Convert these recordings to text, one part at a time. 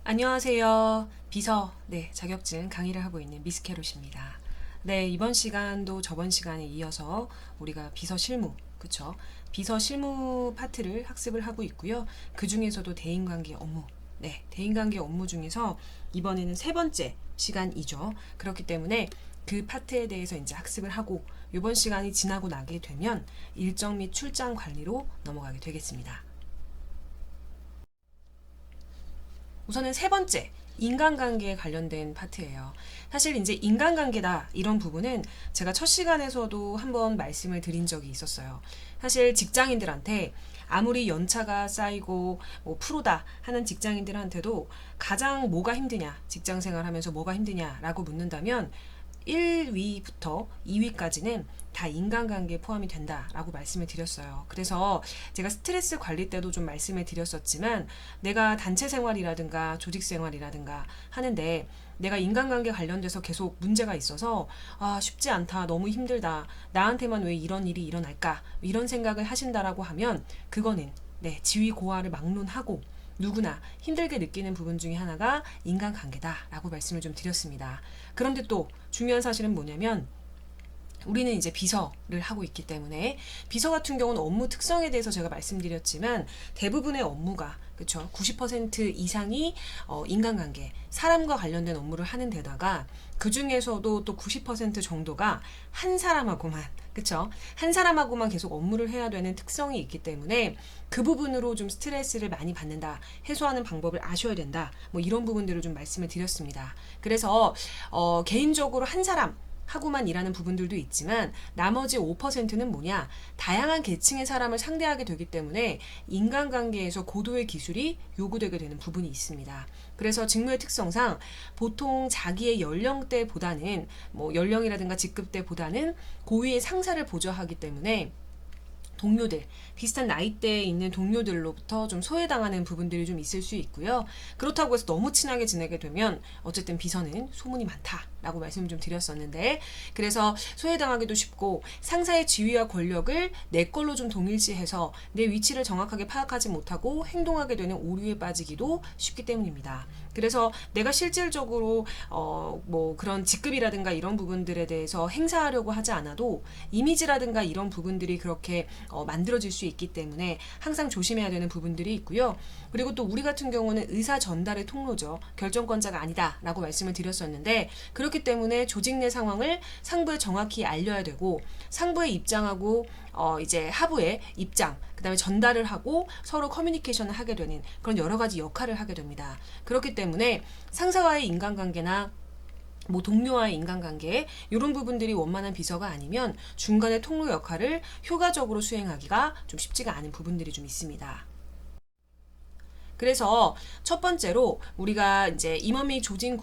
안녕하세요. 비서, 자격증 강의를 하고 있는 미스케롯입니다. 이번 시간도 저번 시간에 이어서 우리가 비서 실무, 그쵸? 비서 실무 파트를 학습을 하고 있고요. 그 중에서도 대인관계 업무, 대인관계 업무 중에서 이번에는 세 번째 시간이죠. 그렇기 때문에 그 파트에 대해서 이제 학습을 하고 이번 시간이 지나고 나게 되면 일정 및 출장 관리로 넘어가게 되겠습니다. 우선은 세 번째, 인간관계에 관련된 파트예요. 사실 이제 인간관계다 이런 부분은 제가 첫 시간에서도 한번 말씀을 드린 적이 있었어요. 사실 직장인들한테 아무리 연차가 쌓이고 뭐 프로다 하는 직장인들한테도 가장 뭐가 힘드냐, 직장 생활하면서 뭐가 힘드냐라고 묻는다면 1위부터 2위까지는 다 인간관계에 포함이 된다라고 말씀을 드렸어요. 그래서 제가 스트레스 관리 때도 좀 말씀을 드렸었지만 내가 단체 생활이라든가 조직 생활이라든가 하는데 내가 인간관계 관련돼서 계속 문제가 있어서 쉽지 않다, 너무 힘들다, 나한테만 왜 이런 일이 일어날까 이런 생각을 하신다라고 하면 그거는 지위 고하를 막론하고 누구나 힘들게 느끼는 부분 중에 하나가 인간관계다라고 말씀을 좀 드렸습니다. 그런데 또 중요한 사실은 뭐냐면 우리는 이제 비서를 하고 있기 때문에 비서 같은 경우는 업무 특성에 대해서 제가 말씀드렸지만 대부분의 업무가 그렇죠. 90% 이상이 인간관계, 사람과 관련된 업무를 하는 데다가 그 중에서도 또 90% 정도가 한 사람하고만 그렇죠. 한 사람하고만 계속 업무를 해야 되는 특성이 있기 때문에 그 부분으로 좀 스트레스를 많이 받는다, 해소하는 방법을 아셔야 된다. 뭐 이런 부분들을 좀 말씀을 드렸습니다. 그래서 개인적으로 한 사람 하고만 일하는 부분들도 있지만 나머지 5%는 뭐냐? 다양한 계층의 사람을 상대하게 되기 때문에 인간관계에서 고도의 기술이 요구되게 되는 부분이 있습니다. 그래서 직무의 특성상 보통 자기의 연령대보다는 뭐 연령이라든가 직급대보다는 고위의 상사를 보좌하기 때문에 동료들, 비슷한 나이대에 있는 동료들로부터 좀 소외당하는 부분들이 좀 있을 수 있고요. 그렇다고 해서 너무 친하게 지내게 되면 어쨌든 비서는 소문이 많다라고 말씀을 좀 드렸었는데 그래서 소외당하기도 쉽고 상사의 지위와 권력을 내 걸로 좀 동일시해서 내 위치를 정확하게 파악하지 못하고 행동하게 되는 오류에 빠지기도 쉽기 때문입니다. 그래서 내가 실질적으로 뭐 그런 직급이라든가 이런 부분들에 대해서 행사하려고 하지 않아도 이미지라든가 이런 부분들이 그렇게 만들어질 수 있기 때문에 항상 조심해야 되는 부분들이 있고요. 그리고 또 우리 같은 경우는 의사 전달의 통로죠. 결정권자가 아니다라고 말씀을 드렸었는데 그렇기 때문에 조직 내 상황을 상부에 정확히 알려야 되고 상부의 입장하고 이제 하부의 입장, 그 다음에 전달을 하고 서로 커뮤니케이션을 하게 되는 그런 여러 가지 역할을 하게 됩니다. 그렇기 때문에 상사와의 인간관계나 뭐 동료와의 인간관계 이런 부분들이 원만한 비서가 아니면 중간의 통로 역할을 효과적으로 수행하기가 좀 쉽지가 않은 부분들이 좀 있습니다. 그래서 첫 번째로 우리가 이제 임원 및 조직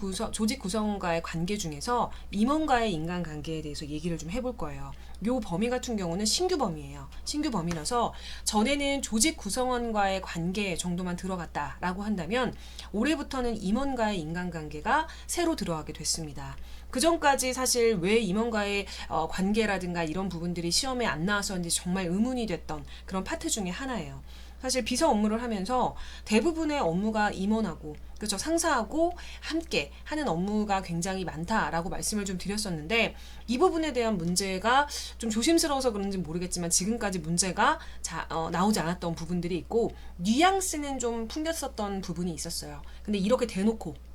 구성원과의 관계 중에서 임원과의 인간관계에 대해서 얘기를 좀 해볼 거예요. 요 범위 같은 경우는 신규 범위예요. 신규 범위라서 전에는 조직 구성원과의 관계 정도만 들어갔다라고 한다면 올해부터는 임원과의 인간관계가 새로 들어가게 됐습니다. 그 전까지 사실 왜 임원과의 관계라든가 이런 부분들이 시험에 안 나왔었는지 정말 의문이 됐던 그런 파트 중에 하나예요. 사실 비서 업무를 하면서 대부분의 업무가 임원하고 그렇죠 상사하고 함께 하는 업무가 굉장히 많다라고 말씀을 좀 드렸었는데 이 부분에 대한 문제가 좀 조심스러워서 그런지 모르겠지만 지금까지 문제가 나오지 않았던 부분들이 있고 뉘앙스는 좀 풍겼었던 부분이 있었어요. 근데 이렇게 대놓고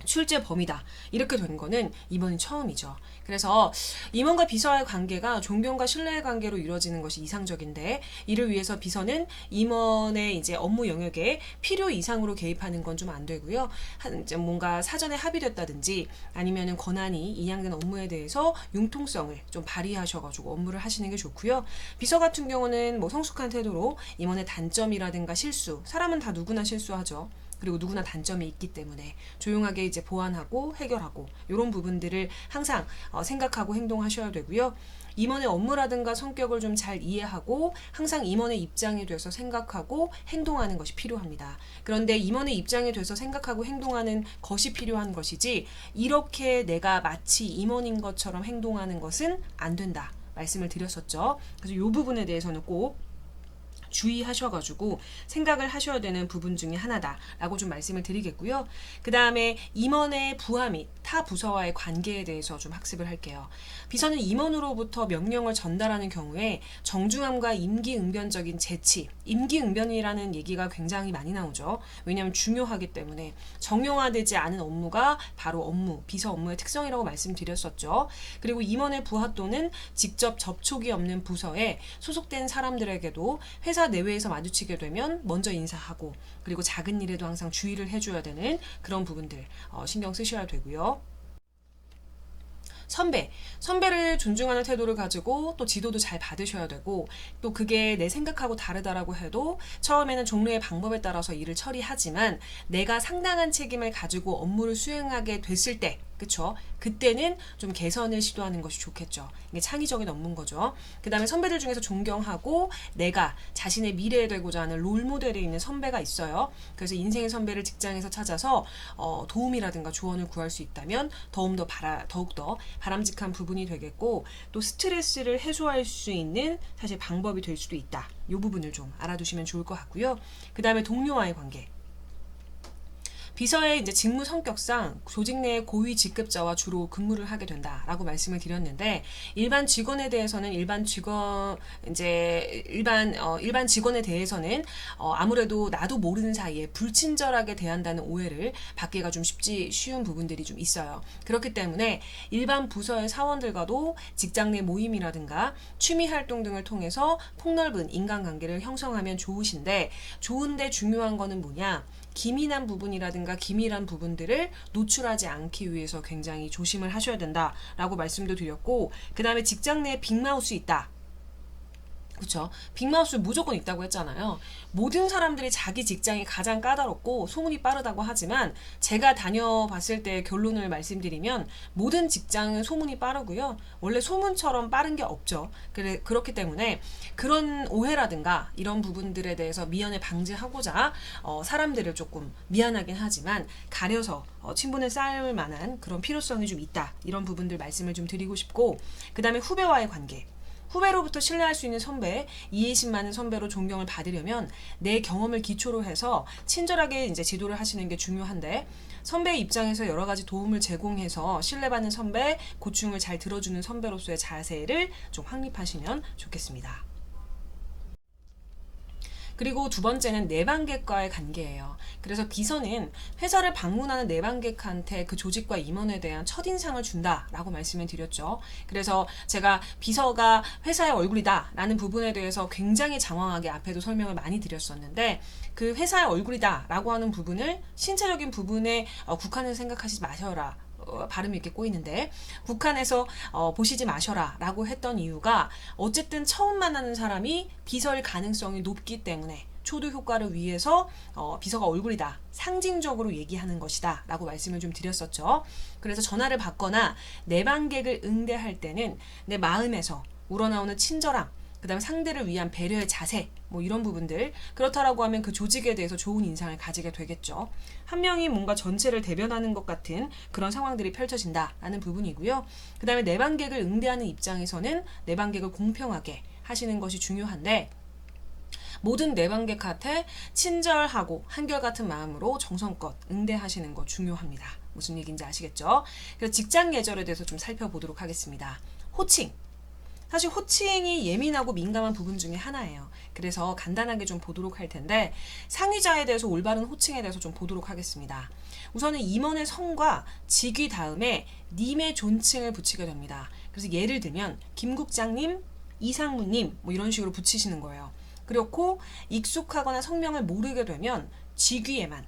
출제 범위다 이렇게 된 거는 이번이 처음이죠. 그래서 임원과 비서와의 관계가 존경과 신뢰의 관계로 이루어지는 것이 이상적인데 이를 위해서 비서는 임원의 이제 업무 영역에 필요 이상으로 개입하는 건 좀 안 되고요. 이제 뭔가 사전에 합의됐다든지 아니면은 권한이 이양된 업무에 대해서 융통성을 좀 발휘하셔가지고 업무를 하시는 게 좋고요. 비서 같은 경우는 뭐 성숙한 태도로 임원의 단점이라든가 실수, 사람은 다 누구나 실수하죠. 그리고 누구나 단점이 있기 때문에 조용하게 이제 보완하고 해결하고 이런 부분들을 항상 생각하고 행동하셔야 되고요. 임원의 업무라든가 성격을 좀 잘 이해하고 항상 임원의 입장에 돼서 생각하고 행동하는 것이 필요합니다. 그런데 임원의 입장에 돼서 생각하고 행동하는 것이 필요한 것이지 이렇게 내가 마치 임원인 것처럼 행동하는 것은 안 된다 말씀을 드렸었죠. 그래서 이 부분에 대해서는 꼭 주의하셔가지고 생각을 하셔야 되는 부분 중에 하나다라고 좀 말씀을 드리겠고요. 그 다음에 임원의 부하 및 타 부서와의 관계에 대해서 좀 학습을 할게요. 비서는 임원으로부터 명령을 전달하는 경우에 정중함과 임기응변적인 재치, 임기응변이라는 얘기가 굉장히 많이 나오죠. 왜냐하면 중요하기 때문에 정형화되지 않은 업무가 바로 업무, 비서 업무의 특성이라고 말씀드렸었죠. 그리고 임원의 부하 또는 직접 접촉이 없는 부서에 소속된 사람들에게도 회사 내외에서 마주치게 되면 먼저 인사하고 그리고 작은 일에도 항상 주의를 해줘야 되는 그런 부분들 신경 쓰셔야 되고요. 선배를 존중하는 태도를 가지고 또 지도도 잘 받으셔야 되고 또 그게 내 생각하고 다르다라고 해도 처음에는 종류의 방법에 따라서 일을 처리하지만 내가 상당한 책임을 가지고 업무를 수행하게 됐을 때 그쵸? 그때는 좀 개선을 시도하는 것이 좋겠죠. 이게 창의적인 업무인 거죠. 그 다음에 선배들 중에서 존경하고 내가 자신의 미래에 되고자 하는 롤모델이 있는 선배가 있어요. 그래서 인생의 선배를 직장에서 찾아서 도움이라든가 조언을 구할 수 있다면 더욱더 바람직한 부분이 되겠고 또 스트레스를 해소할 수 있는 사실 방법이 될 수도 있다. 이 부분을 좀 알아두시면 좋을 것 같고요. 그 다음에 동료와의 관계. 비서의 이제 직무 성격상 조직 내의 고위 직급자와 주로 근무를 하게 된다라고 말씀을 드렸는데 일반 직원에 대해서는 일반 직원에 대해서는 아무래도 나도 모르는 사이에 불친절하게 대한다는 오해를 받기가 좀 쉬운 부분들이 좀 있어요. 그렇기 때문에 일반 부서의 사원들과도 직장 내 모임이라든가 취미 활동 등을 통해서 폭넓은 인간관계를 형성하면 좋은데 중요한 거는 뭐냐? 기민한 부분이라든가 기밀한 부분들을 노출하지 않기 위해서 굉장히 조심을 하셔야 된다라고 말씀도 드렸고 그 다음에 직장 내에 빅마우스 있다. 그렇죠. 빅마우스 무조건 있다고 했잖아요. 모든 사람들이 자기 직장이 가장 까다롭고 소문이 빠르다고 하지만 제가 다녀봤을 때 결론을 말씀드리면 모든 직장은 소문이 빠르고요. 원래 소문처럼 빠른 게 없죠. 그렇기 때문에 그런 오해라든가 이런 부분들에 대해서 미연에 방지하고자 사람들을 조금 미안하긴 하지만 가려서 친분을 쌓을 만한 그런 필요성이 좀 있다. 이런 부분들 말씀을 좀 드리고 싶고 그 다음에 후배와의 관계. 후배로부터 신뢰할 수 있는 선배, 이해심 많은 선배로 존경을 받으려면 내 경험을 기초로 해서 친절하게 이제 지도를 하시는 게 중요한데 선배의 입장에서 여러 가지 도움을 제공해서 신뢰받는 선배, 고충을 잘 들어주는 선배로서의 자세를 좀 확립하시면 좋겠습니다. 그리고 두 번째는 내방객과의 관계예요. 그래서 비서는 회사를 방문하는 내방객한테 그 조직과 임원에 대한 첫인상을 준다라고 말씀을 드렸죠. 그래서 제가 비서가 회사의 얼굴이다 라는 부분에 대해서 굉장히 장황하게 앞에도 설명을 많이 드렸었는데 그 회사의 얼굴이다 라고 하는 부분을 신체적인 부분에 국한해서 생각하지 마셔라. 발음이 이렇게 꼬이는데 북한에서 보시지 마셔라 라고 했던 이유가 어쨌든 처음 만나는 사람이 비서일 가능성이 높기 때문에 초도 효과를 위해서 비서가 얼굴이다 상징적으로 얘기하는 것이다 라고 말씀을 좀 드렸었죠. 그래서 전화를 받거나 내방객을 응대할 때는 내 마음에서 우러나오는 친절함 그 다음에 상대를 위한 배려의 자세 뭐 이런 부분들 그렇다라고 하면 그 조직에 대해서 좋은 인상을 가지게 되겠죠. 한 명이 뭔가 전체를 대변하는 것 같은 그런 상황들이 펼쳐진다라는 부분이고요. 그 다음에 내방객을 응대하는 입장에서는 내방객을 공평하게 하시는 것이 중요한데 모든 내방객한테 친절하고 한결같은 마음으로 정성껏 응대하시는 거 중요합니다. 무슨 얘기인지 아시겠죠? 그래서 직장 예절에 대해서 좀 살펴보도록 하겠습니다. 호칭 사실 호칭이 예민하고 민감한 부분 중에 하나예요. 그래서 간단하게 좀 보도록 할 텐데 상위자에 대해서 올바른 호칭에 대해서 좀 보도록 하겠습니다. 우선은 임원의 성과 직위 다음에 님의 존칭을 붙이게 됩니다. 그래서 예를 들면 김국장님, 이상무님 뭐 이런 식으로 붙이시는 거예요. 그렇고 익숙하거나 성명을 모르게 되면 직위에만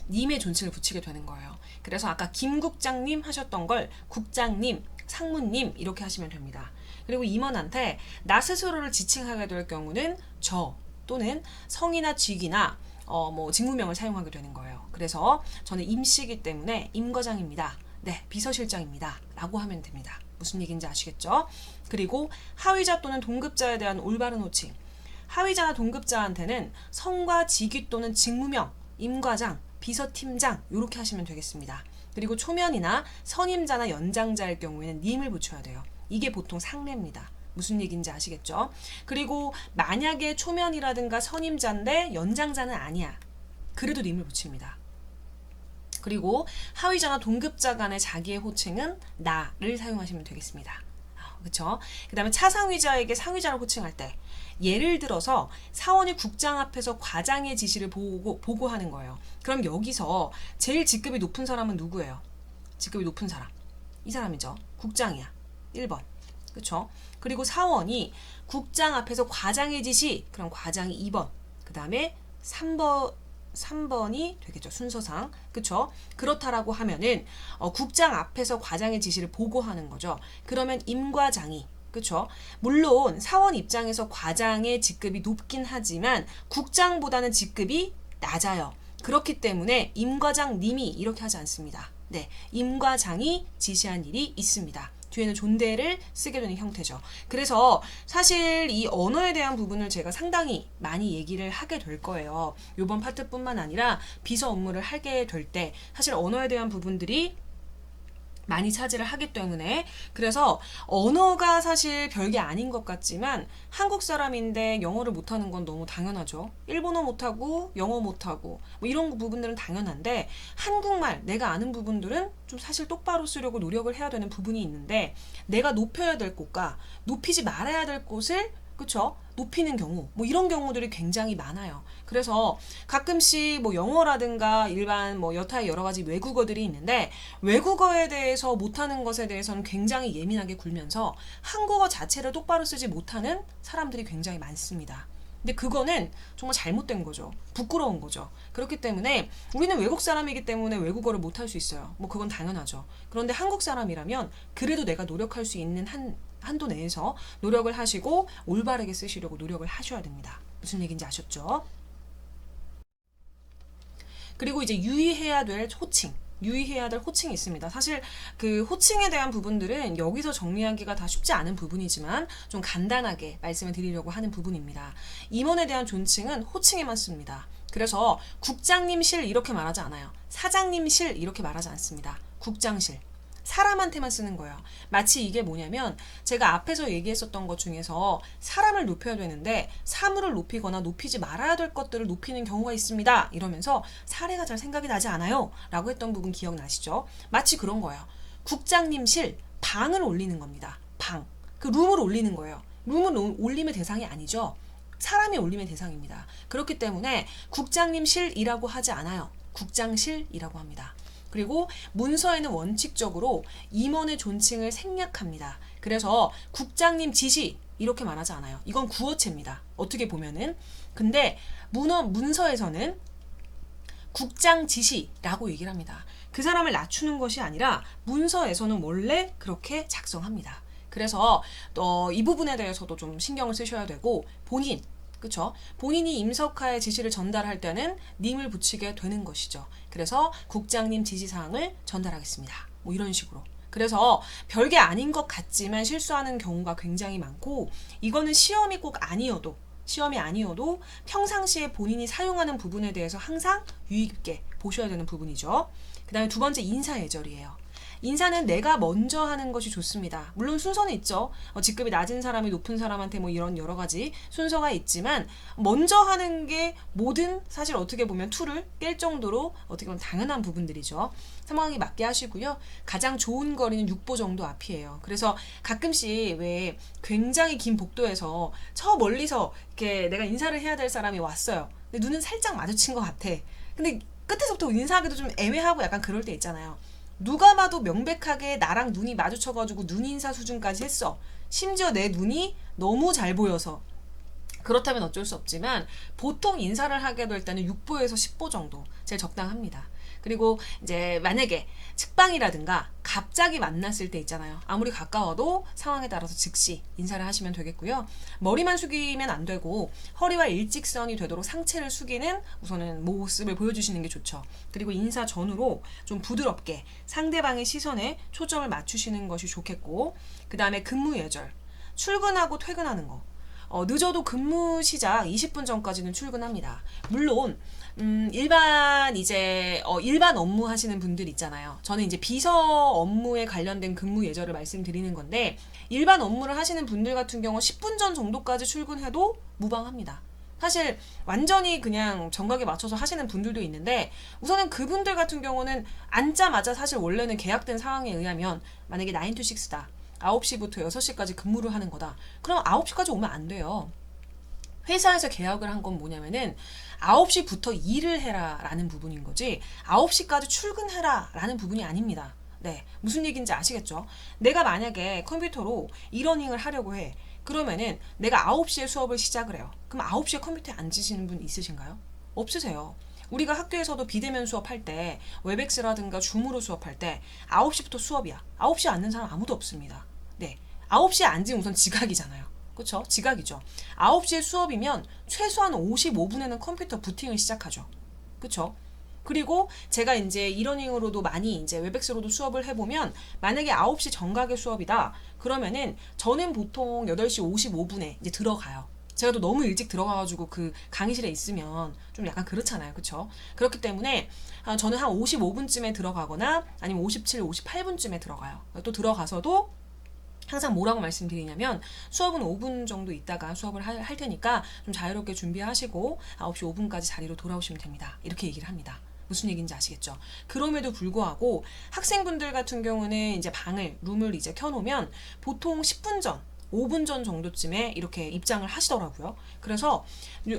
님의 존칭을 붙이게 되는 거예요. 그래서 아까 김국장님 하셨던 걸 국장님, 상무님 이렇게 하시면 됩니다. 그리고 임원한테 나 스스로를 지칭하게 될 경우는 저 또는 성이나 직이나 뭐 직무명을 사용하게 되는 거예요. 그래서 저는 임씨이기 때문에 임과장입니다. 네, 비서실장입니다. 라고 하면 됩니다. 무슨 얘기인지 아시겠죠? 그리고 하위자 또는 동급자에 대한 올바른 호칭. 하위자나 동급자한테는 성과 직위 또는 직무명, 임과장, 비서팀장 이렇게 하시면 되겠습니다. 그리고 초면이나 선임자나 연장자일 경우에는 님을 붙여야 돼요. 이게 보통 상례입니다. 무슨 얘기인지 아시겠죠? 그리고 만약에 초면이라든가 선임자인데 연장자는 아니야. 그래도 님을 붙입니다. 그리고 하위자나 동급자 간의 자기의 호칭은 나를 사용하시면 되겠습니다. 그쵸? 그 다음에 차상위자에게 상위자를 호칭할 때 예를 들어서 사원이 국장 앞에서 과장의 지시를 보고하는 거예요. 그럼 여기서 제일 직급이 높은 사람은 누구예요? 직급이 높은 사람. 이 사람이죠. 국장이야. 1번. 그쵸? 그리고 사원이 국장 앞에서 과장의 지시, 그럼 과장이 2번. 그 다음에 3번이 되겠죠. 순서상. 그쵸? 그렇다라고 하면은 국장 앞에서 과장의 지시를 보고하는 거죠. 그러면 임과장이 그쵸? 물론 사원 입장에서 과장의 직급이 높긴 하지만 국장보다는 직급이 낮아요. 그렇기 때문에 임과장님이 이렇게 하지 않습니다. 네, 임과장이 지시한 일이 있습니다. 뒤에는 존대를 쓰게 되는 형태죠. 그래서 사실 이 언어에 대한 부분을 제가 상당히 많이 얘기를 하게 될 거예요. 이번 파트뿐만 아니라 비서 업무를 하게 될 때 사실 언어에 대한 부분들이 많이 차지를 하기 때문에 그래서 언어가 사실 별게 아닌 것 같지만 한국 사람인데 영어를 못하는 건 너무 당연하죠. 일본어 못하고 영어 못하고 뭐 이런 부분들은 당연한데 한국말 내가 아는 부분들은 좀 사실 똑바로 쓰려고 노력을 해야 되는 부분이 있는데 내가 높여야 될 곳과 높이지 말아야 될 곳을 그쵸? 높이는 경우 뭐 이런 경우들이 굉장히 많아요. 그래서 가끔씩 뭐 영어라든가 일반 뭐 여타의 여러 가지 외국어들이 있는데 외국어에 대해서 못하는 것에 대해서는 굉장히 예민하게 굴면서 한국어 자체를 똑바로 쓰지 못하는 사람들이 굉장히 많습니다. 근데 그거는 정말 잘못된 거죠. 부끄러운 거죠. 그렇기 때문에 우리는 외국 사람이기 때문에 외국어를 못할 수 있어요. 뭐 그건 당연하죠. 그런데 한국 사람이라면 그래도 내가 노력할 수 있는 한도 내에서 노력을 하시고 올바르게 쓰시려고 노력을 하셔야 됩니다. 무슨 얘기인지 아셨죠? 그리고 이제 유의해야 될 호칭. 유의해야 될 호칭이 있습니다. 사실 그 호칭에 대한 부분들은 여기서 정리하기가 다 쉽지 않은 부분이지만 좀 간단하게 말씀을 드리려고 하는 부분입니다. 임원에 대한 존칭은 호칭에만 씁니다. 그래서 국장님실 이렇게 말하지 않아요. 사장님실 이렇게 말하지 않습니다. 국장실. 사람한테만 쓰는 거예요. 마치 이게 뭐냐면 제가 앞에서 얘기했었던 것 중에서 사람을 높여야 되는데 사물을 높이거나 높이지 말아야 될 것들을 높이는 경우가 있습니다. 이러면서 사례가 잘 생각이 나지 않아요. 라고 했던 부분 기억나시죠? 마치 그런 거예요. 국장님실 방을 올리는 겁니다. 방. 그 룸을 올리는 거예요. 룸은 올림의 대상이 아니죠. 사람이 올림의 대상입니다. 그렇기 때문에 국장님실이라고 하지 않아요. 국장실이라고 합니다. 그리고 문서에는 원칙적으로 임원의 존칭을 생략합니다. 그래서 국장님 지시 이렇게 말하지 않아요. 이건 구어체입니다. 어떻게 보면은. 근데 문서에서는 국장 지시라고 얘기를 합니다. 그 사람을 낮추는 것이 아니라 문서에서는 원래 그렇게 작성합니다. 그래서 이 부분에 대해서도 좀 신경을 쓰셔야 되고 본인 그쵸? 본인이 임석하의 지시를 전달할 때는 님을 붙이게 되는 것이죠. 그래서 국장님 지시사항을 전달하겠습니다. 뭐 이런 식으로. 그래서 별게 아닌 것 같지만 실수하는 경우가 굉장히 많고 이거는 시험이 아니어도 평상시에 본인이 사용하는 부분에 대해서 항상 유의 깊게 보셔야 되는 부분이죠. 그 다음에 두 번째 인사예절이에요. 인사는 내가 먼저 하는 것이 좋습니다. 물론 순서는 있죠. 직급이 낮은 사람이 높은 사람한테 뭐 이런 여러 가지 순서가 있지만 먼저 하는 게 모든 사실 어떻게 보면 툴을 깰 정도로 어떻게 보면 당연한 부분들이죠. 상황에 맞게 하시고요. 가장 좋은 거리는 6보 정도 앞이에요. 그래서 가끔씩 왜 굉장히 긴 복도에서 저 멀리서 이렇게 내가 인사를 해야 될 사람이 왔어요. 근데 눈은 살짝 마주친 것 같아. 근데 끝에서부터 인사하기도 좀 애매하고 약간 그럴 때 있잖아요. 누가 봐도 명백하게 나랑 눈이 마주쳐가지고 눈인사 수준까지 했어. 심지어 내 눈이 너무 잘 보여서. 그렇다면 어쩔 수 없지만 보통 인사를 하게 될 때는 6보에서 10보 정도 제일 적당합니다. 그리고 이제 만약에 측방이라든가 갑자기 만났을 때 있잖아요. 아무리 가까워도 상황에 따라서 즉시 인사를 하시면 되겠고요. 머리만 숙이면 안 되고 허리와 일직선이 되도록 상체를 숙이는 우선은 모습을 보여주시는 게 좋죠. 그리고 인사 전후로 좀 부드럽게 상대방의 시선에 초점을 맞추시는 것이 좋겠고 그 다음에 근무 예절, 출근하고 퇴근하는 거. 늦어도 근무 시작 20분 전까지는 출근합니다. 물론 일반 일반 업무 하시는 분들 있잖아요. 저는 이제 비서 업무에 관련된 근무 예절을 말씀드리는 건데, 일반 업무를 하시는 분들 같은 경우 10분 전 정도까지 출근해도 무방합니다. 사실 완전히 그냥 정각에 맞춰서 하시는 분들도 있는데, 우선은 그분들 같은 경우는 앉자마자 사실 원래는 계약된 상황에 의하면 만약에 9 to 6다. 9시부터 6시까지 근무를 하는 거다. 그럼 9시까지 오면 안 돼요. 회사에서 계약을 한 건 뭐냐면은 9시부터 일을 해라 라는 부분인 거지 9시까지 출근해라 라는 부분이 아닙니다. 네, 무슨 얘기인지 아시겠죠? 내가 만약에 컴퓨터로 이러닝을 하려고 해. 그러면은 내가 9시에 수업을 시작을 해요. 그럼 9시에 컴퓨터에 앉으시는 분 있으신가요? 없으세요. 우리가 학교에서도 비대면 수업할 때, 웹엑스라든가 줌으로 수업할 때 9시부터 수업이야. 9시에 앉는 사람 아무도 없습니다. 네, 9시에 앉으면 우선 지각이잖아요. 그쵸? 지각이죠. 9시에 수업이면 최소한 55분에는 컴퓨터 부팅을 시작하죠. 그쵸? 그리고 제가 이제 이러닝으로도 많이 이제 웹엑스로도 수업을 해보면, 만약에 9시 정각의 수업이다. 그러면은 저는 보통 8시 55분에 이제 들어가요. 제가 또 너무 일찍 들어가가지고 그 강의실에 있으면 좀 약간 그렇잖아요. 그쵸? 그렇기 때문에 저는 한 55분쯤에 들어가거나 아니면 57, 58분쯤에 들어가요. 또 들어가서도 항상 뭐라고 말씀드리냐면, 수업은 5분 정도 있다가 수업을 할 테니까 좀 자유롭게 준비하시고 9시 5분까지 자리로 돌아오시면 됩니다. 이렇게 얘기를 합니다. 무슨 얘기인지 아시겠죠? 그럼에도 불구하고 학생분들 같은 경우는 이제 룸을 이제 켜놓으면 보통 10분 전, 5분 전 정도쯤에 이렇게 입장을 하시더라고요. 그래서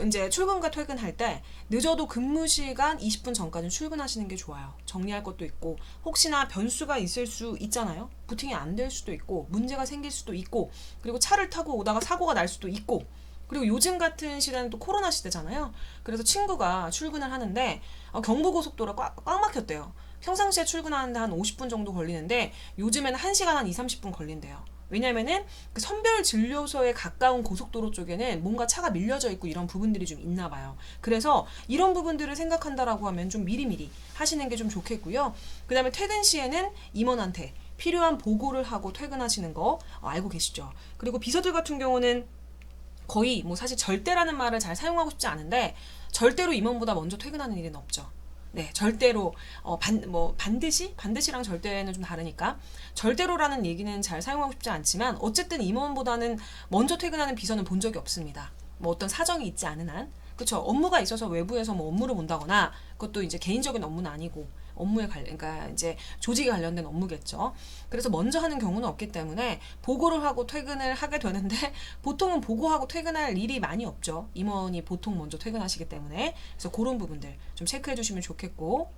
이제 출근과 퇴근할 때 늦어도 근무 시간 20분 전까지는 출근하시는 게 좋아요. 정리할 것도 있고, 혹시나 변수가 있을 수 있잖아요. 부팅이 안 될 수도 있고, 문제가 생길 수도 있고, 그리고 차를 타고 오다가 사고가 날 수도 있고, 그리고 요즘 같은 시대는 또 코로나 시대잖아요. 그래서 친구가 출근을 하는데 경부고속도로가 꽉 막혔대요. 평상시에 출근하는데 한 50분 정도 걸리는데 요즘에는 1시간 한 2, 30분 걸린대요. 왜냐면은 그 선별 진료소에 가까운 고속도로 쪽에는 뭔가 차가 밀려져 있고 이런 부분들이 좀 있나 봐요. 그래서 이런 부분들을 생각한다라고 하면 좀 미리미리 하시는 게 좀 좋겠고요. 그 다음에 퇴근 시에는 임원한테 필요한 보고를 하고 퇴근하시는 거 알고 계시죠? 그리고 비서들 같은 경우는 거의 뭐 사실 절대라는 말을 잘 사용하고 싶지 않은데, 절대로 임원보다 먼저 퇴근하는 일은 없죠. 네, 절대로 반드시랑 절대는 좀 다르니까 절대로라는 얘기는 잘 사용하고 싶지 않지만, 어쨌든 임원보다는 먼저 퇴근하는 비서는 본 적이 없습니다. 뭐 어떤 사정이 있지 않은 한, 그쵸? 업무가 있어서 외부에서 뭐 업무를 본다거나, 그것도 이제 개인적인 업무는 아니고 그러니까 이제 조직에 관련된 업무겠죠. 그래서 먼저 하는 경우는 없기 때문에 보고를 하고 퇴근을 하게 되는데, 보통은 보고하고 퇴근할 일이 많이 없죠. 임원이 보통 먼저 퇴근하시기 때문에. 그래서 그런 부분들 좀 체크해 주시면 좋겠고,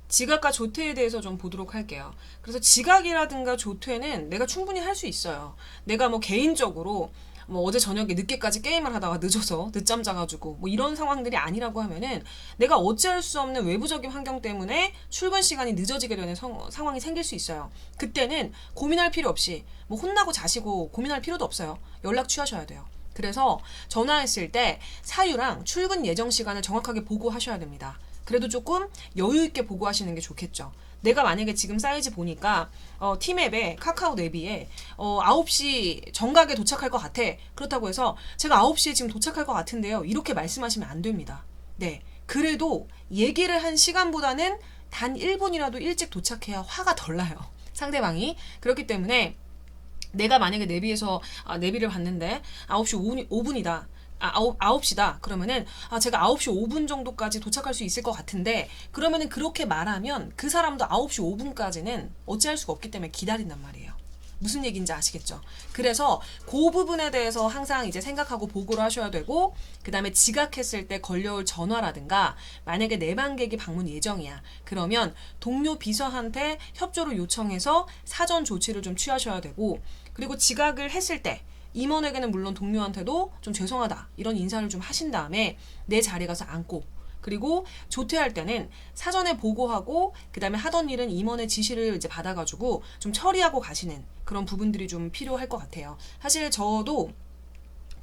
지각과 조퇴에 대해서 좀 보도록 할게요. 그래서 지각이라든가 조퇴는 내가 충분히 할 수 있어요. 내가 뭐 개인적으로 뭐 어제 저녁에 늦게까지 게임을 하다가 늦어서 늦잠 자가지고 뭐 이런 상황들이 아니라고 하면은, 내가 어찌할 수 없는 외부적인 환경 때문에 출근 시간이 늦어지게 되는 상황이 생길 수 있어요. 그때는 고민할 필요 없이 뭐 혼나고 자시고 고민할 필요도 없어요. 연락 취하셔야 돼요. 그래서 전화했을 때 사유랑 출근 예정 시간을 정확하게 보고하셔야 됩니다. 그래도 조금 여유 있게 보고하시는 게 좋겠죠. 내가 만약에 지금 사이즈 보니까 티맵에 카카오 내비에 9시 정각에 도착할 것 같아. 그렇다고 해서 제가 9시에 지금 도착할 것 같은데요, 이렇게 말씀하시면 안 됩니다. 네, 그래도 얘기를 한 시간보다는 단 1분이라도 일찍 도착해야 화가 덜 나요, 상대방이. 그렇기 때문에 내가 만약에 내비에서 내비를 봤는데 9시 5분이다. 9시다. 그러면은 제가 9시 5분 정도까지 도착할 수 있을 것 같은데, 그러면은 그렇게 말하면 그 사람도 9시 5분까지는 어찌할 수가 없기 때문에 기다린단 말이에요. 무슨 얘기인지 아시겠죠? 그래서 그 부분에 대해서 항상 이제 생각하고 보고를 하셔야 되고, 그 다음에 지각했을 때 걸려올 전화라든가, 만약에 내방객이 방문 예정이야. 그러면 동료 비서한테 협조를 요청해서 사전 조치를 좀 취하셔야 되고, 그리고 지각을 했을 때 임원에게는 물론 동료한테도 좀 죄송하다 이런 인사를 좀 하신 다음에 내 자리에 가서 앉고, 그리고 조퇴할 때는 사전에 보고하고, 그 다음에 하던 일은 임원의 지시를 이제 받아가지고 좀 처리하고 가시는 그런 부분들이 좀 필요할 것 같아요. 사실 저도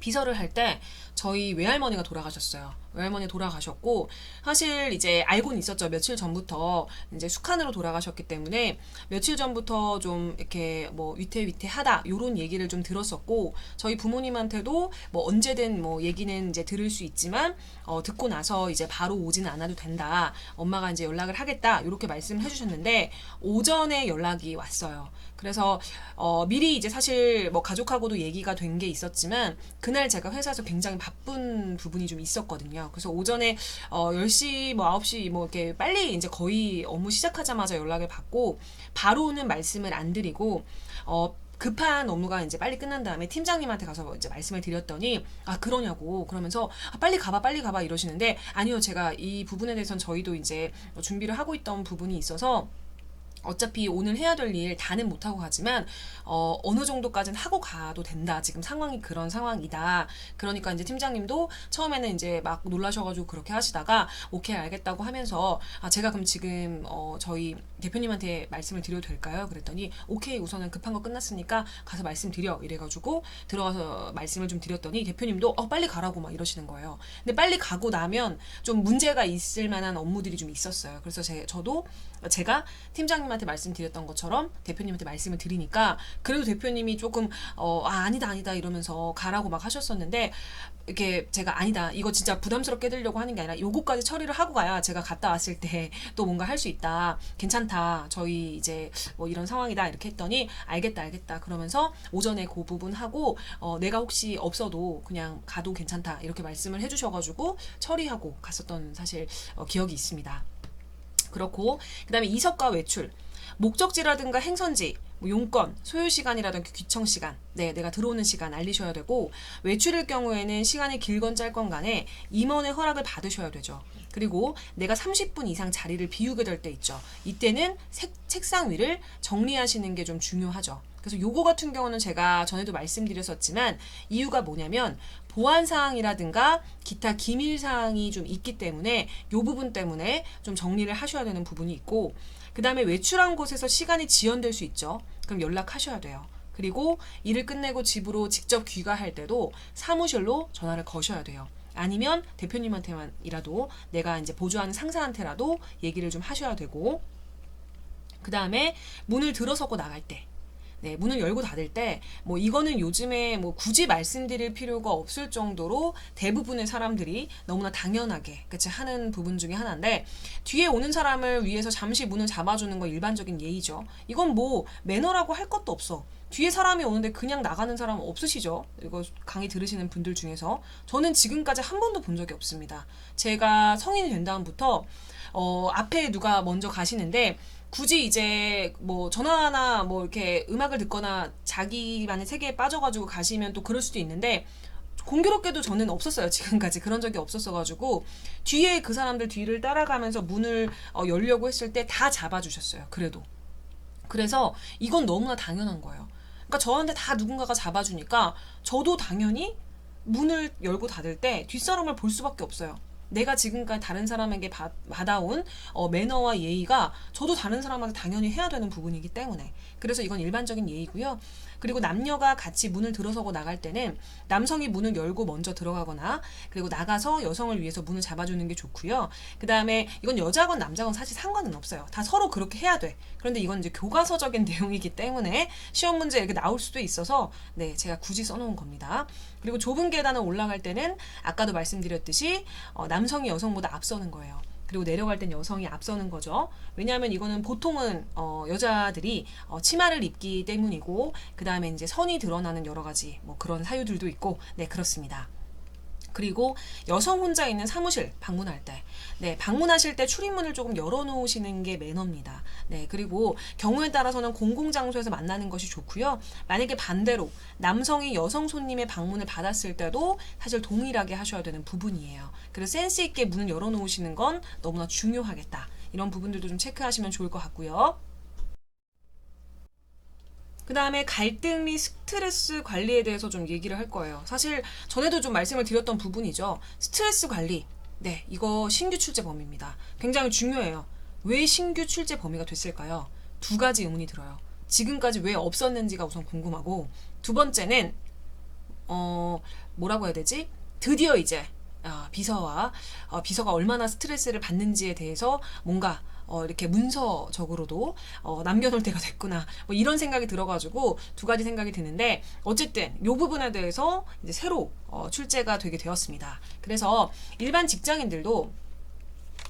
비서를 할 때 저희 외할머니가 돌아가셨어요. 외할머니 돌아가셨고, 사실 이제 알고는 있었죠. 며칠 전부터 이제 숙한으로 돌아가셨기 때문에 며칠 전부터 좀 이렇게 뭐 위태위태하다 요런 얘기를 좀 들었었고, 저희 부모님한테도 뭐 언제든 뭐 얘기는 이제 들을 수 있지만 듣고 나서 이제 바로 오지는 않아도 된다. 엄마가 이제 연락을 하겠다. 이렇게 말씀을 해주셨는데 오전에 연락이 왔어요. 그래서 미리 이제 사실 뭐 가족하고도 얘기가 된 게 있었지만 그날 제가 회사에서 굉장히 바쁜 부분이 좀 있었거든요. 그래서 오전에 10시 뭐 9시 뭐 이렇게 빨리 이제 거의 업무 시작하자마자 연락을 받고 바로는 말씀을 안 드리고 급한 업무가 이제 빨리 끝난 다음에 팀장님한테 가서 이제 말씀을 드렸더니 아 그러냐고 그러면서 빨리 가봐 이러시는데 아니요 제가 이 부분에 대해서는 저희도 이제 준비를 하고 있던 부분이 있어서 어차피 오늘 해야 될 일 다는 못하고 가지만 어느 정도까지는 하고 가도 된다. 지금 상황이 그런 상황이다. 그러니까 이제 팀장님도 처음에는 이제 막 놀라셔가지고 그렇게 하시다가 오케이 알겠다고 하면서 아 제가 그럼 지금 저희 대표님한테 말씀을 드려도 될까요? 그랬더니 오케이 우선은 급한 거 끝났으니까 가서 말씀드려 이래가지고 들어가서 말씀을 좀 드렸더니 대표님도 빨리 가라고 막 이러시는 거예요. 근데 빨리 가고 나면 좀 문제가 있을 만한 업무들이 좀 있었어요. 그래서 저도 제가 팀장님한테 말씀드렸던 것처럼 대표님한테 말씀을 드리니까 그래도 대표님이 조금 아니다 이러면서 가라고 막 하셨었는데 이렇게 제가 아니다 이거 진짜 부담스럽게 해드리려고 하는 게 아니라 요거까지 처리를 하고 가야 제가 갔다 왔을 때 또 뭔가 할 수 있다 괜찮다 저희 이제 뭐 이런 상황이다 이렇게 했더니 알겠다 그러면서 오전에 그 부분 하고 내가 혹시 없어도 그냥 가도 괜찮다 이렇게 말씀을 해주셔가지고 처리하고 갔었던 사실 기억이 있습니다. 그렇고 그다음에 이석과 외출 목적지라든가 행선지 뭐 용건, 소요시간이라든가 귀청시간 내가 들어오는 시간 알리셔야 되고 외출일 경우에는 시간이 길건 짧건 간에 임원의 허락을 받으셔야 되죠. 그리고 내가 30분 이상 자리를 비우게 될 때 있죠. 이때는 책상 위를 정리하시는 게 좀 중요하죠. 그래서 요거 같은 경우는 제가 전에도 말씀드렸었지만 이유가 뭐냐면 보안사항이라든가 기타 기밀사항이 좀 있기 때문에 요 부분 때문에 좀 정리를 하셔야 되는 부분이 있고 그 다음에 외출한 곳에서 시간이 지연될 수 있죠. 그럼 연락하셔야 돼요. 그리고 일을 끝내고 집으로 직접 귀가할 때도 사무실로 전화를 거셔야 돼요. 아니면 대표님한테만이라도 내가 이제 보조하는 상사한테라도 얘기를 좀 하셔야 되고 그 다음에 문을 들어서고 나갈 때 문을 열고 닫을 때, 뭐, 이거는 요즘에 뭐, 굳이 말씀드릴 필요가 없을 정도로 대부분의 사람들이 너무나 당연하게, 그치, 하는 부분 중에 하나인데, 뒤에 오는 사람을 위해서 잠시 문을 잡아주는 거 일반적인 예의죠. 이건 뭐, 매너라고 할 것도 없어. 뒤에 사람이 오는데 그냥 나가는 사람 없으시죠? 이거 강의 들으시는 분들 중에서. 저는 지금까지 한 번도 본 적이 없습니다. 제가 성인이 된 다음부터, 앞에 누가 먼저 가시는데, 굳이 이제 뭐 전화나 뭐 이렇게 음악을 듣거나 자기만의 세계에 빠져가지고 가시면 또 그럴 수도 있는데 공교롭게도 저는 없었어요. 지금까지 그런 적이 없었어가지고 뒤에 그 사람들 뒤를 따라가면서 문을 열려고 했을 때 다 잡아주셨어요. 그래서 이건 너무나 당연한 거예요. 그러니까 저한테 다 누군가가 잡아주니까 저도 당연히 문을 열고 닫을 때 뒷사람을 볼 수밖에 없어요. 내가 지금까지 다른 사람에게 받아온 매너와 예의가 저도 다른 사람한테 당연히 해야 되는 부분이기 때문에 그래서 이건 일반적인 예의고요. 그리고 남녀가 같이 문을 들어서고 나갈 때는 남성이 문을 열고 먼저 들어가거나 그리고 나가서 여성을 위해서 문을 잡아주는 게 좋고요. 그 다음에 이건 여자건 남자건 사실 상관은 없어요. 다 서로 그렇게 해야 돼. 그런데 이건 이제 교과서적인 내용이기 때문에 시험 문제에 이렇게 나올 수도 있어서 제가 굳이 써놓은 겁니다. 그리고 좁은 계단을 올라갈 때는 아까도 말씀드렸듯이 남성이 여성보다 앞서는 거예요. 그리고 내려갈 땐 여성이 앞서는 거죠. 왜냐하면 이거는 보통은 여자들이 치마를 입기 때문이고 그 다음에 이제 선이 드러나는 여러 가지 뭐 그런 사유들도 있고 그렇습니다. 그리고 여성 혼자 있는 사무실 방문할 때, 방문하실 때 출입문을 조금 열어놓으시는 게 매너입니다. 그리고 경우에 따라서는 공공장소에서 만나는 것이 좋고요. 만약에 반대로 남성이 여성 손님의 방문을 받았을 때도 사실 동일하게 하셔야 되는 부분이에요. 그래서 센스 있게 문을 열어놓으시는 건 너무나 중요하겠다. 이런 부분들도 좀 체크하시면 좋을 것 같고요. 그 다음에 갈등 및 스트레스 관리에 대해서 좀 얘기를 할 거예요. 사실 전에도 좀 말씀을 드렸던 부분이죠. 스트레스 관리. 이거 신규 출제 범위입니다. 굉장히 중요해요. 왜 신규 출제 범위가 됐을까요? 두 가지 의문이 들어요. 지금까지 왜 없었는지가 우선 궁금하고 두 번째는 뭐라고 해야 되지? 드디어 이제 비서가 얼마나 스트레스를 받는지에 대해서 뭔가 이렇게 문서적으로도 남겨놓을 때가 됐구나. 뭐 이런 생각이 들어가지고 두 가지 생각이 드는데 어쨌든 이 부분에 대해서 이제 새로 출제가 되게 되었습니다. 그래서 일반 직장인들도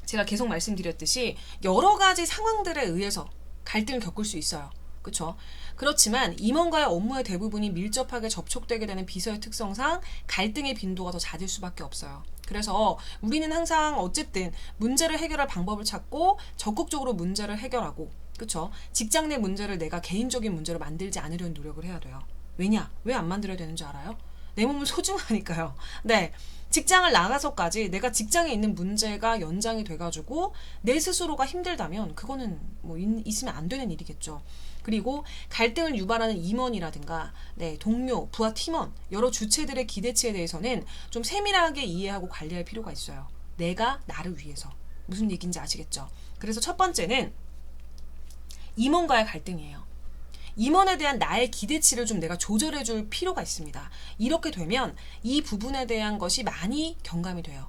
제가 계속 말씀드렸듯이 여러 가지 상황들에 의해서 갈등을 겪을 수 있어요. 그렇죠? 그렇지만 임원과의 업무의 대부분이 밀접하게 접촉되게 되는 비서의 특성상 갈등의 빈도가 더 잦을 수밖에 없어요. 그래서 우리는 항상 어쨌든 문제를 해결할 방법을 찾고 적극적으로 문제를 해결하고, 그렇죠? 직장 내 문제를 내가 개인적인 문제로 만들지 않으려는 노력을 해야 돼요. 왜냐? 왜 안 만들어야 되는 줄 알아요? 내 몸은 소중하니까요. 네. 직장을 나가서까지 내가 직장에 있는 문제가 연장이 돼가지고 내 스스로가 힘들다면 그거는 뭐 있으면 안 되는 일이겠죠. 그리고 갈등을 유발하는 임원이라든가 동료, 부하 팀원, 여러 주체들의 기대치에 대해서는 좀 세밀하게 이해하고 관리할 필요가 있어요. 내가 나를 위해서. 무슨 얘기인지 아시겠죠? 그래서 첫 번째는 임원과의 갈등이에요. 임원에 대한 나의 기대치를 좀 내가 조절해 줄 필요가 있습니다. 이렇게 되면 이 부분에 대한 것이 많이 경감이 돼요.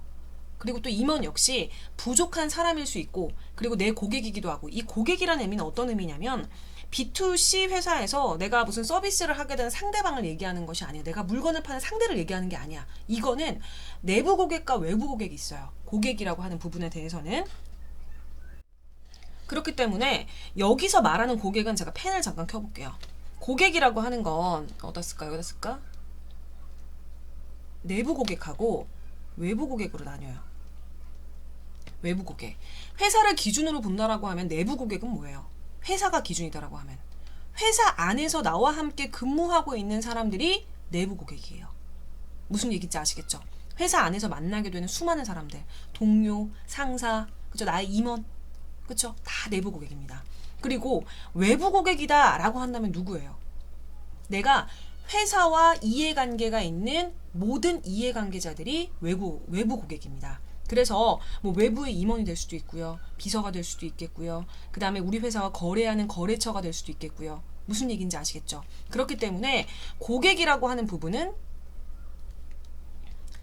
그리고 또 임원 역시 부족한 사람일 수 있고, 그리고 내 고객이기도 하고, 이 고객이라는 의미는 어떤 의미냐면 B2C 회사에서 내가 무슨 서비스를 하게 되는 상대방을 얘기하는 것이 아니야. 내가 물건을 파는 상대를 얘기하는 게 아니야. 이거는 내부 고객과 외부 고객이 있어요. 고객이라고 하는 부분에 대해서는. 그렇기 때문에 여기서 말하는 고객은 제가 펜을 잠깐 켜볼게요. 고객이라고 하는 건 어디다 쓸까요? 여기다 쓸까? 내부 고객하고 외부 고객으로 나뉘어요. 외부 고객. 회사를 기준으로 본다라고 하면 내부 고객은 뭐예요? 회사가 기준이다라고 하면 회사 안에서 나와 함께 근무하고 있는 사람들이 내부 고객이에요. 무슨 얘기인지 아시겠죠? 회사 안에서 만나게 되는 수많은 사람들, 동료, 상사, 그죠? 나의 임원, 그쵸? 다 내부 고객입니다. 그리고 외부 고객이다라고 한다면 누구예요? 내가 회사와 이해관계가 있는 모든 이해관계자들이 외부 고객입니다. 그래서 뭐 외부의 임원이 될 수도 있고요. 비서가 될 수도 있겠고요. 그 다음에 우리 회사와 거래하는 거래처가 될 수도 있겠고요. 무슨 얘기인지 아시겠죠? 그렇기 때문에 고객이라고 하는 부분은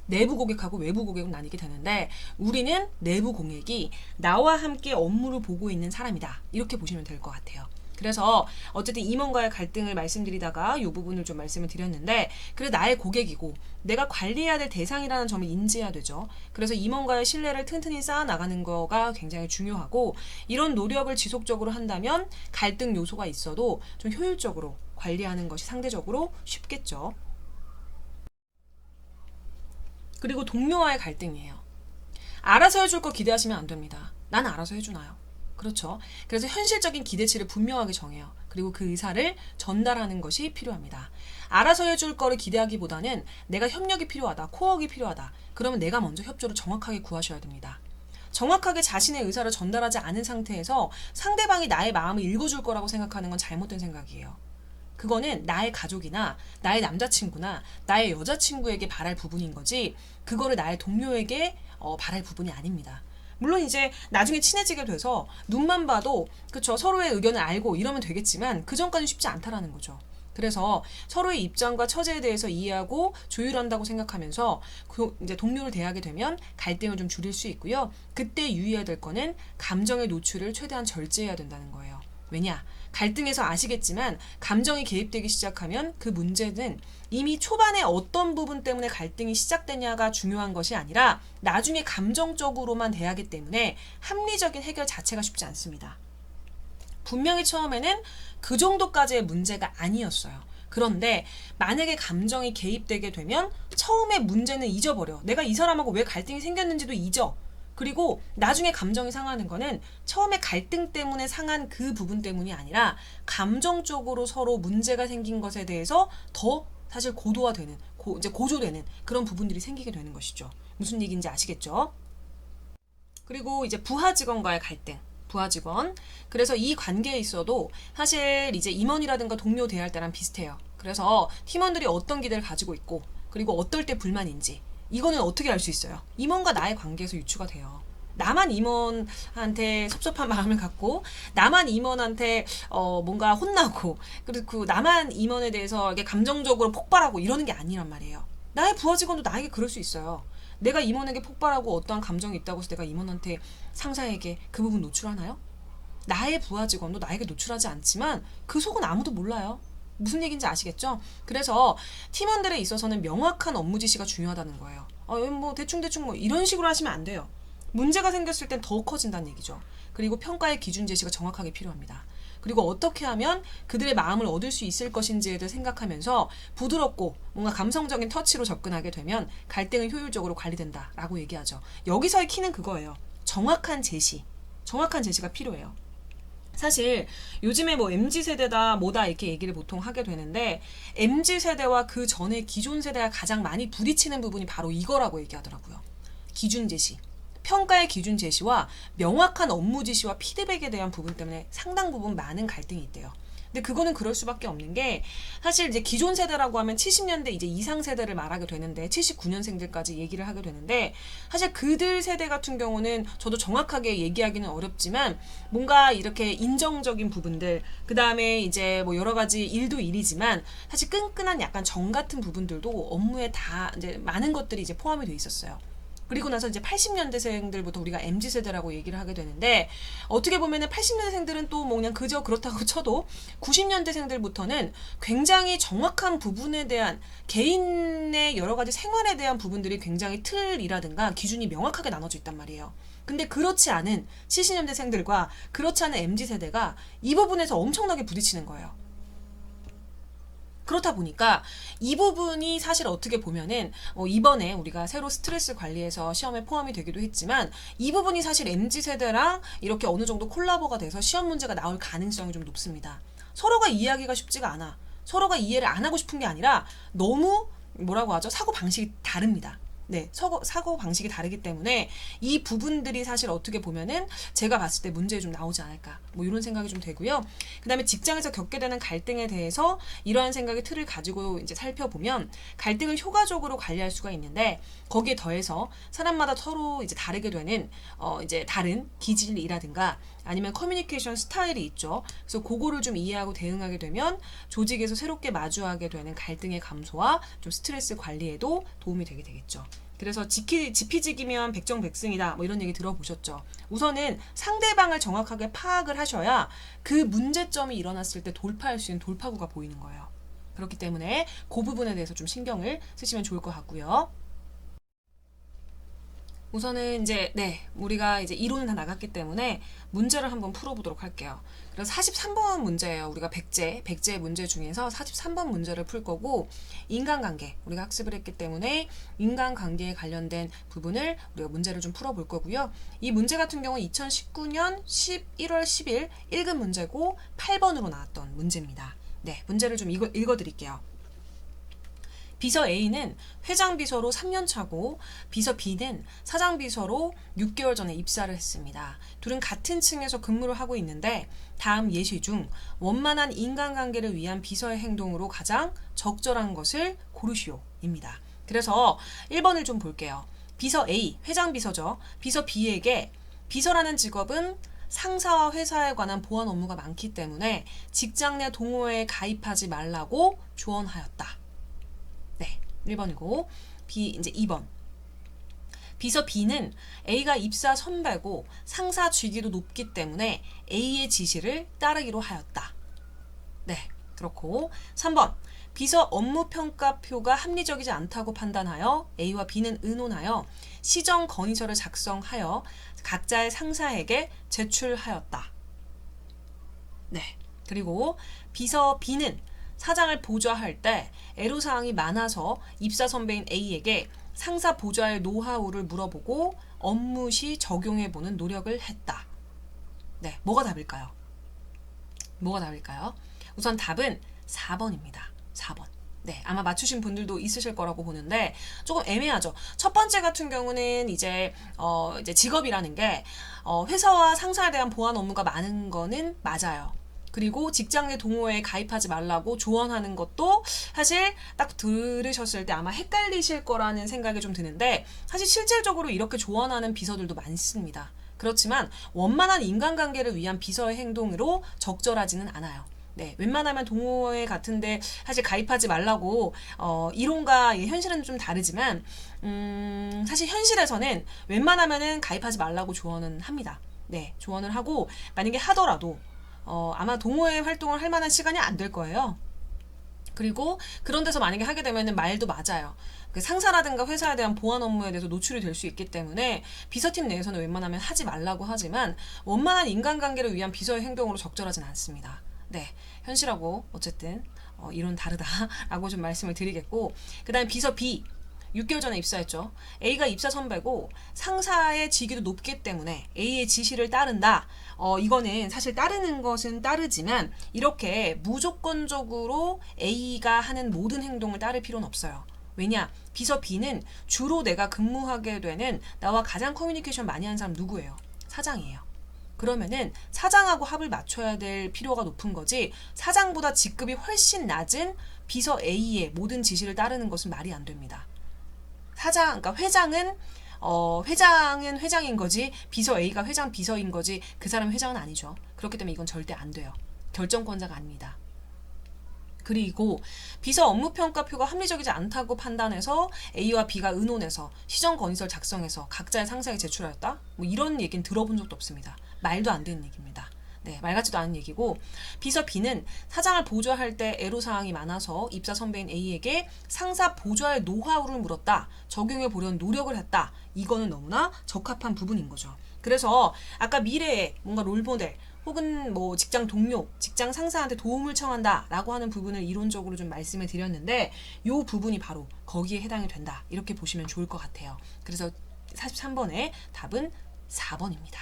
내부 고객하고 외부 고객은 나뉘게 되는데 우리는 내부 고객이 나와 함께 업무를 보고 있는 사람이다. 이렇게 보시면 될 것 같아요. 그래서 어쨌든 임원과의 갈등을 말씀드리다가 이 부분을 좀 말씀을 드렸는데 그래 나의 고객이고 내가 관리해야 될 대상이라는 점을 인지해야 되죠. 그래서 임원과의 신뢰를 튼튼히 쌓아나가는 거가 굉장히 중요하고 이런 노력을 지속적으로 한다면 갈등 요소가 있어도 좀 효율적으로 관리하는 것이 상대적으로 쉽겠죠. 그리고 동료와의 갈등이에요. 알아서 해줄 거 기대하시면 안 됩니다. 난 알아서 해주나요? 그렇죠. 그래서 현실적인 기대치를 분명하게 정해요. 그리고 그 의사를 전달하는 것이 필요합니다. 알아서 해줄 거를 기대하기보다는 내가 협력이 필요하다, 코어가 필요하다. 그러면 내가 먼저 협조를 정확하게 구하셔야 됩니다. 정확하게 자신의 의사를 전달하지 않은 상태에서 상대방이 나의 마음을 읽어줄 거라고 생각하는 건 잘못된 생각이에요. 그거는 나의 가족이나 나의 남자친구나 나의 여자친구에게 바랄 부분인 거지 그거를 나의 동료에게 바랄 부분이 아닙니다. 물론 이제 나중에 친해지게 돼서 눈만 봐도 그쵸 서로의 의견을 알고 이러면 되겠지만 그 전까지는 쉽지 않다라는 거죠. 그래서 서로의 입장과 처지에 대해서 이해하고 조율한다고 생각하면서 이제 동료를 대하게 되면 갈등을 좀 줄일 수 있고요. 그때 유의해야 될 거는 감정의 노출을 최대한 절제해야 된다는 거예요. 왜냐? 갈등에서 아시겠지만 감정이 개입되기 시작하면 그 문제는 이미 초반에 어떤 부분 때문에 갈등이 시작되냐가 중요한 것이 아니라 나중에 감정적으로만 대하기 때문에 합리적인 해결 자체가 쉽지 않습니다. 분명히 처음에는 그 정도까지의 문제가 아니었어요. 그런데 만약에 감정이 개입되게 되면 처음에 문제는 잊어버려. 내가 이 사람하고 왜 갈등이 생겼는지도 잊어. 그리고 나중에 감정이 상하는 거는 처음에 갈등 때문에 상한 그 부분 때문이 아니라 감정적으로 서로 문제가 생긴 것에 대해서 더 사실 고도화되는, 이제 고조되는 그런 부분들이 생기게 되는 것이죠. 무슨 얘기인지 아시겠죠? 그리고 이제 부하 직원과의 갈등. 부하 직원. 그래서 이 관계에 있어도 사실 이제 임원이라든가 동료 대할 때랑 비슷해요. 그래서 팀원들이 어떤 기대를 가지고 있고 그리고 어떨 때 불만인지 이거는 어떻게 알 수 있어요? 임원과 나의 관계에서 유추가 돼요. 나만 임원한테 섭섭한 마음을 갖고 나만 임원한테 뭔가 혼나고 그리고 나만 임원에 대해서 이게 감정적으로 폭발하고 이러는 게 아니란 말이에요. 나의 부하 직원도 나에게 그럴 수 있어요. 내가 임원에게 폭발하고 어떠한 감정이 있다고 해서 내가 임원한테 상사에게 그 부분 노출하나요? 나의 부하 직원도 나에게 노출하지 않지만 그 속은 아무도 몰라요. 무슨 얘기인지 아시겠죠? 그래서 팀원들에 있어서는 명확한 업무 지시가 중요하다는 거예요. 뭐 대충 뭐 이런 식으로 하시면 안 돼요. 문제가 생겼을 땐 더 커진다는 얘기죠. 그리고 평가의 기준 제시가 정확하게 필요합니다. 그리고 어떻게 하면 그들의 마음을 얻을 수 있을 것인지에 대해 생각하면서 부드럽고 뭔가 감성적인 터치로 접근하게 되면 갈등은 효율적으로 관리된다라고 얘기하죠. 여기서의 키는 그거예요. 정확한 제시가 필요해요. 사실 요즘에 뭐 MZ세대다 뭐다 이렇게 얘기를 보통 하게 되는데 MZ세대와 그 전에 기존 세대가 가장 많이 부딪히는 부분이 바로 이거라고 얘기하더라고요. 기준 제시. 평가의 기준 제시와 명확한 업무 지시와 피드백에 대한 부분 때문에 상당 부분 많은 갈등이 있대요. 근데 그거는 그럴 수밖에 없는 게 사실 이제 기존 세대라고 하면 70년대 이제 이상 세대를 말하게 되는데 79년생들까지 얘기를 하게 되는데 사실 그들 세대 같은 경우는 저도 정확하게 얘기하기는 어렵지만 뭔가 이렇게 인정적인 부분들 그 다음에 이제 뭐 여러 가지 일도 일이지만 사실 끈끈한 약간 정 같은 부분들도 업무에 다 이제 많은 것들이 이제 포함이 돼 있었어요. 그리고 나서 이제 80년대생들부터 우리가 MZ세대라고 얘기를 하게 되는데 어떻게 보면은 80년대생들은 또 뭐 그냥 그저 그렇다고 쳐도 90년대생들부터는 굉장히 정확한 부분에 대한 개인의 여러 가지 생활에 대한 부분들이 굉장히 틀이라든가 기준이 명확하게 나눠져 있단 말이에요. 근데 그렇지 않은 70년대생들과 그렇지 않은 MZ세대가 이 부분에서 엄청나게 부딪히는 거예요. 그렇다 보니까 이 부분이 사실 어떻게 보면은 이번에 우리가 새로 스트레스 관리에서 시험에 포함이 되기도 했지만 이 부분이 사실 MZ세대랑 이렇게 어느 정도 콜라보가 돼서 시험 문제가 나올 가능성이 좀 높습니다. 서로가 이해하기가 쉽지가 않아. 서로가 이해를 안 하고 싶은 게 아니라 너무 뭐라고 하죠? 사고 방식이 다릅니다. 네, 사고 방식이 다르기 때문에 이 부분들이 사실 어떻게 보면은 제가 봤을 때 문제 좀 나오지 않을까 뭐 이런 생각이 좀 되고요. 그 다음에 직장에서 겪게 되는 갈등에 대해서 이러한 생각의 틀을 가지고 이제 살펴보면 갈등을 효과적으로 관리할 수가 있는데 거기에 더해서 사람마다 서로 이제 다르게 되는 이제 다른 기질이라든가 아니면 커뮤니케이션 스타일이 있죠. 그래서 그거를 좀 이해하고 대응하게 되면 조직에서 새롭게 마주하게 되는 갈등의 감소와 좀 스트레스 관리에도 도움이 되게 되겠죠. 그래서 지피지기면 백정백승이다 뭐 이런 얘기 들어보셨죠. 우선은 상대방을 정확하게 파악을 하셔야 그 문제점이 일어났을 때 돌파할 수 있는 돌파구가 보이는 거예요. 그렇기 때문에 그 부분에 대해서 좀 신경을 쓰시면 좋을 것 같고요. 우선은 이제 우리가 이제 이론은 다 나갔기 때문에 문제를 한번 풀어보도록 할게요. 그래서 43번 문제예요. 우리가 100제 문제 중에서 43번 문제를 풀 거고 인간관계 우리가 학습을 했기 때문에 인간관계에 관련된 부분을 우리가 문제를 좀 풀어볼 거고요. 이 문제 같은 경우는 2019년 11월 10일 1급 문제고 8번으로 나왔던 문제입니다. 네, 문제를 좀 읽어드릴게요. 비서 A는 회장 비서로 3년 차고 비서 B는 사장 비서로 6개월 전에 입사를 했습니다. 둘은 같은 층에서 근무를 하고 있는데 다음 예시 중 원만한 인간관계를 위한 비서의 행동으로 가장 적절한 것을 고르시오입니다. 그래서 1번을 좀 볼게요. 비서 A, 회장 비서죠. 비서 B에게 비서라는 직업은 상사와 회사에 관한 보안 업무가 많기 때문에 직장 내 동호회에 가입하지 말라고 조언하였다. 네, 1번이고 이제 2번. 비서 B는 A가 입사 선배고 상사 직위도 높기 때문에 A의 지시를 따르기로 하였다. 네, 그렇고 3번. 비서 업무평가표가 합리적이지 않다고 판단하여 A와 B는 의논하여 시정 건의서를 작성하여 각자의 상사에게 제출하였다. 네, 그리고 비서 B는 사장을 보좌할 때 애로사항이 많아서 입사 선배인 A에게 상사 보좌의 노하우를 물어보고 업무 시 적용해보는 노력을 했다. 네, 뭐가 답일까요? 우선 답은 4번입니다. 4번. 네, 아마 맞추신 분들도 있으실 거라고 보는데 조금 애매하죠. 첫 번째 같은 경우는 이제 직업이라는 게 회사와 상사에 대한 보안 업무가 많은 거는 맞아요. 그리고 직장 내 동호회에 가입하지 말라고 조언하는 것도 사실 딱 들으셨을 때 아마 헷갈리실 거라는 생각이 좀 드는데 사실 실질적으로 이렇게 조언하는 비서들도 많습니다. 그렇지만 원만한 인간관계를 위한 비서의 행동으로 적절하지는 않아요. 네, 웬만하면 동호회 같은데 사실 가입하지 말라고 이론과 현실은 좀 다르지만 사실 현실에서는 웬만하면은 가입하지 말라고 조언은 합니다. 네, 조언을 하고 만약에 하더라도 아마 동호회 활동을 할 만한 시간이 안 될 거예요. 그리고 그런 데서 만약에 하게 되면은 말도 맞아요. 그 상사라든가 회사에 대한 보안 업무에 대해서 노출이 될 수 있기 때문에 비서팀 내에서는 웬만하면 하지 말라고 하지만 원만한 인간관계를 위한 비서의 행동으로 적절하진 않습니다. 네, 현실하고 어쨌든 이론 다르다라고 좀 말씀을 드리겠고, 그 다음 비서 B 6개월 전에 입사했죠. A가 입사 선배고 상사의 직위도 높기 때문에 A의 지시를 따른다. 이거는 사실 따르는 것은 따르지만 이렇게 무조건적으로 A가 하는 모든 행동을 따를 필요는 없어요. 왜냐? 비서 B는 주로 내가 근무하게 되는 나와 가장 커뮤니케이션 많이 하는 사람 누구예요? 사장이에요. 그러면은 사장하고 합을 맞춰야 될 필요가 높은 거지, 사장보다 직급이 훨씬 낮은 비서 A의 모든 지시를 따르는 것은 말이 안 됩니다. 그러니까 회장은 회장인 거지 비서 A가 회장 비서인 거지 그 사람은 회장은 아니죠. 그렇기 때문에 이건 절대 안 돼요. 결정권자가 아닙니다. 그리고 비서 업무평가표가 합리적이지 않다고 판단해서 A와 B가 의논해서 시정건의서를 작성해서 각자의 상사에게 제출하였다? 뭐 이런 얘기는 들어본 적도 없습니다. 말도 안 되는 얘기입니다. 네, 말 같지도 않은 얘기고, 비서 B는 사장을 보좌할 때 애로사항이 많아서 입사 선배인 A에게 상사 보좌의 노하우를 물었다. 적용해 보려는 노력을 했다. 이거는 너무나 적합한 부분인 거죠. 그래서 아까 미래의 뭔가 롤모델 혹은 뭐 직장 동료, 직장 상사한테 도움을 청한다 라고 하는 부분을 이론적으로 좀 말씀을 드렸는데, 이 부분이 바로 거기에 해당이 된다. 이렇게 보시면 좋을 것 같아요. 그래서 43번의 답은 4번입니다.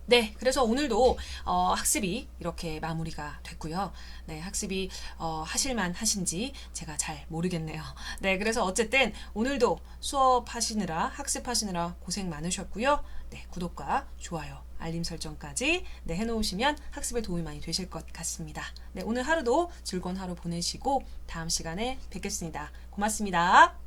네, 그래서 오늘도 학습이 이렇게 마무리가 됐고요. 네, 학습이 하실만 하신지 제가 잘 모르겠네요. 네, 그래서 어쨌든 오늘도 수업하시느라 학습하시느라 고생 많으셨고요. 네, 구독과 좋아요, 알림 설정까지 네, 해놓으시면 학습에 도움이 많이 되실 것 같습니다. 네, 오늘 하루도 즐거운 하루 보내시고 다음 시간에 뵙겠습니다. 고맙습니다.